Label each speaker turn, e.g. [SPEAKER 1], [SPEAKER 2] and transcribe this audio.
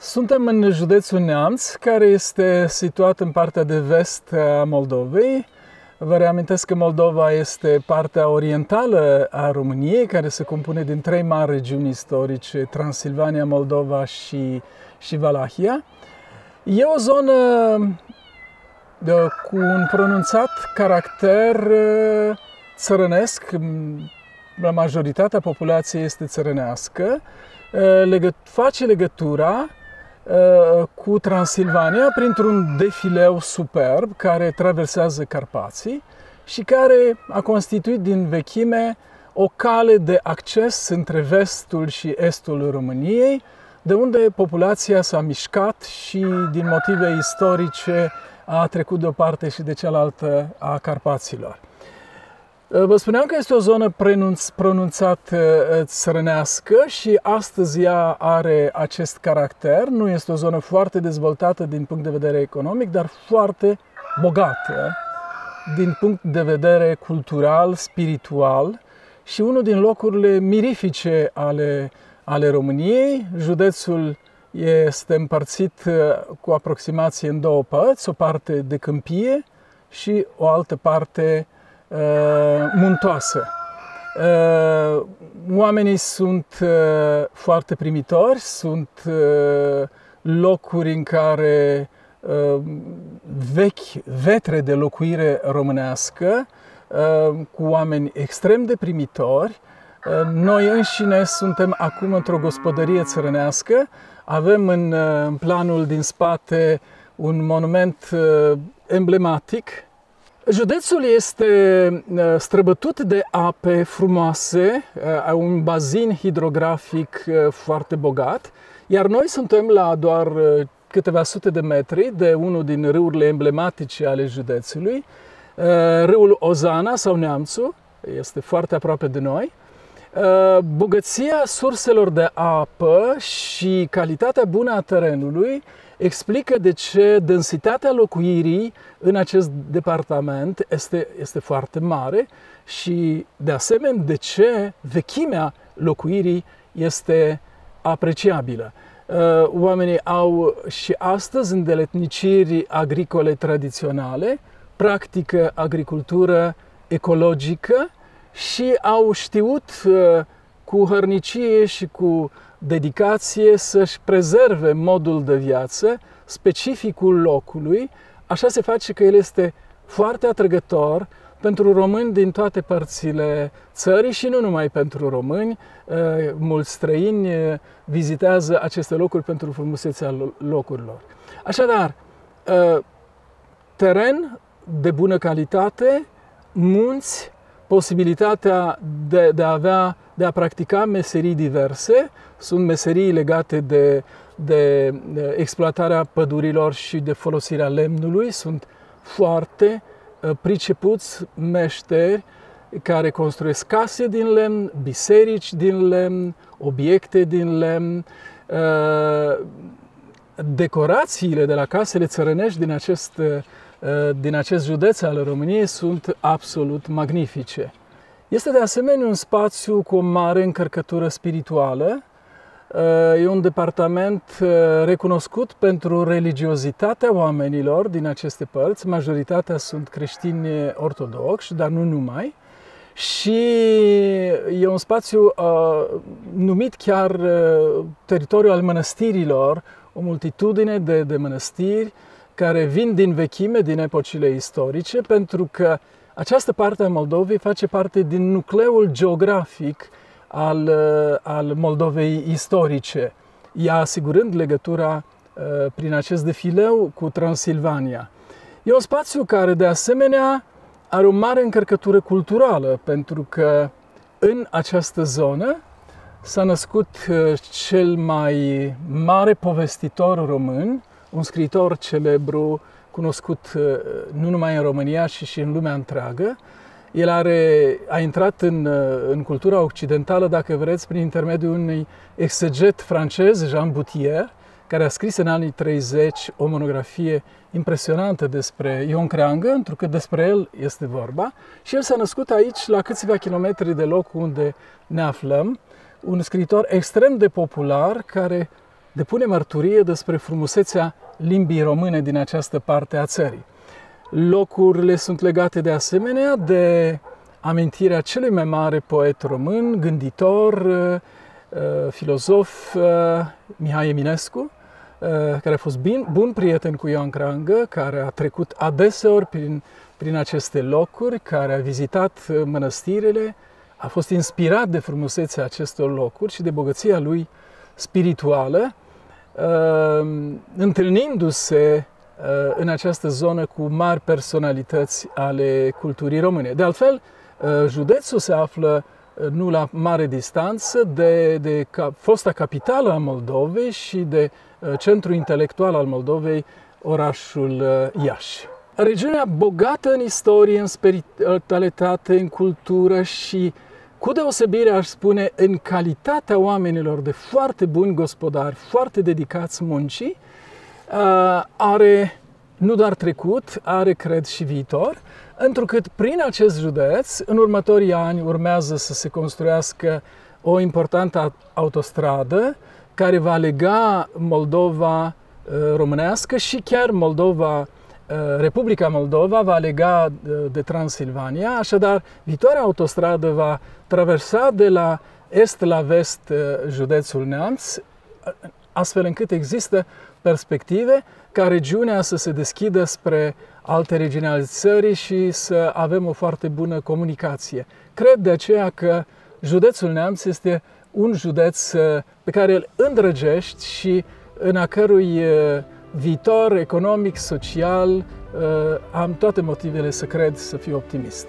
[SPEAKER 1] Suntem în județul Neamț, care este situat în partea de vest a Moldovei. Vă reamintesc că Moldova este partea orientală a României, care se compune din trei mari regiuni istorice, Transilvania, Moldova și Valahia. E o zonă cu un pronunțat caracter țărănesc, majoritatea populației este țărănească, face legătura cu Transilvania printr-un defileu superb care traversează Carpații și care a constituit din vechime o cale de acces între vestul și estul României, de unde populația s-a mișcat și din motive istorice a trecut de o parte și de cealaltă a Carpaților. Vă spuneam că este o zonă pronunțat țărănească și astăzi ea are acest caracter. Nu este o zonă foarte dezvoltată din punct de vedere economic, dar foarte bogată din punct de vedere cultural, spiritual și unul din locurile mirifice ale României. Județul este împărțit cu aproximație în două părți, o parte de câmpie și o altă parte muntoasă. Oamenii sunt foarte primitori, sunt locuri în care vechi vetre de locuire românească, cu oameni extrem de primitori. Noi înșine suntem acum într-o gospodărie țărănească. Avem în planul din spate un monument emblematic. Județul este străbătut de ape frumoase, un bazin hidrografic foarte bogat, iar noi suntem la doar câteva sute de metri de unul din râurile emblematice ale județului, râul Ozana sau Neamțu, este foarte aproape de noi. Bogăția surselor de apă și calitatea bună a terenului explică de ce densitatea locuirii în acest departament este foarte mare și, de asemenea, de ce vechimea locuirii este apreciabilă. Oamenii au și astăzi îndeletniciri agricole tradiționale, practică agricultură ecologică și au știut cu hărnicie și cu dedicație să-și prezerve modul de viață, specificul locului. Așa se face că el este foarte atrăgător pentru români din toate părțile țării și nu numai pentru români. Mulți străini vizitează aceste locuri pentru frumusețea locurilor. Așadar, teren de bună calitate, munți, posibilitatea de a practica meserii diverse. Sunt meserii legate de exploatarea pădurilor și de folosirea lemnului. Sunt foarte pricepuți meșteri care construiesc case din lemn, biserici din lemn, obiecte din lemn. Decorațiile de la casele țărănești din acest județ al României sunt absolut magnifice. Este de asemenea un spațiu cu o mare încărcătură spirituală. E un departament recunoscut pentru religiozitatea oamenilor din aceste părți. Majoritatea sunt creștini ortodoxi, dar nu numai. Și e un spațiu numit chiar teritoriul al mănăstirilor, o multitudine de mănăstiri care vin din vechime, din epocile istorice, pentru că această parte a Moldovei face parte din nucleul geografic al Moldovei istorice, ea asigurând legătura prin acest defileu cu Transilvania. E un spațiu care, de asemenea, are o mare încărcătură culturală, pentru că în această zonă s-a născut cel mai mare povestitor român, un scriitor celebru, cunoscut nu numai în România, ci și în lumea întreagă. El a intrat în cultura occidentală, dacă vreți, prin intermediul unui exeget francez, Jean Bouthier, care a scris în anii 30 o monografie impresionantă despre Ion Creangă, întrucât despre el este vorba. Și el s-a născut aici, la câțiva kilometri de loc unde ne aflăm, un scriitor extrem de popular, care depune mărturie despre frumusețea limbii române din această parte a țării. Locurile sunt legate de asemenea de amintirea celui mai mare poet român, gânditor, filozof, Mihai Eminescu, care a fost bun prieten cu Ioan Crangă, care a trecut adeseori prin aceste locuri, care a vizitat mănăstirile, a fost inspirat de frumusețea acestor locuri și de bogăția lui spirituală, întâlnindu-se în această zonă cu mari personalități ale culturii române. De altfel, județul se află nu la mare distanță de fosta capitală a Moldovei și de centrul intelectual al Moldovei, orașul Iași. Regiunea bogată în istorie, în spiritualitate, în cultură și, cu deosebire, aș spune, în calitatea oamenilor de foarte buni gospodari, foarte dedicați muncii, are nu doar trecut, are, cred, și viitor, întrucât prin acest județ, în următorii ani, urmează să se construiască o importantă autostradă care va lega Moldova românească și chiar Republica Moldova va lega de Transilvania, așadar viitoarea autostradă va traversa de la est la vest județul Neamț, astfel încât există perspective ca regiunea să se deschidă spre alte regiuni ale țării și să avem o foarte bună comunicație. Cred de aceea că județul Neamț este un județ pe care îl îndrăgești și în a cărui viitor economic, social, am toate motivele să cred, să fiu optimist.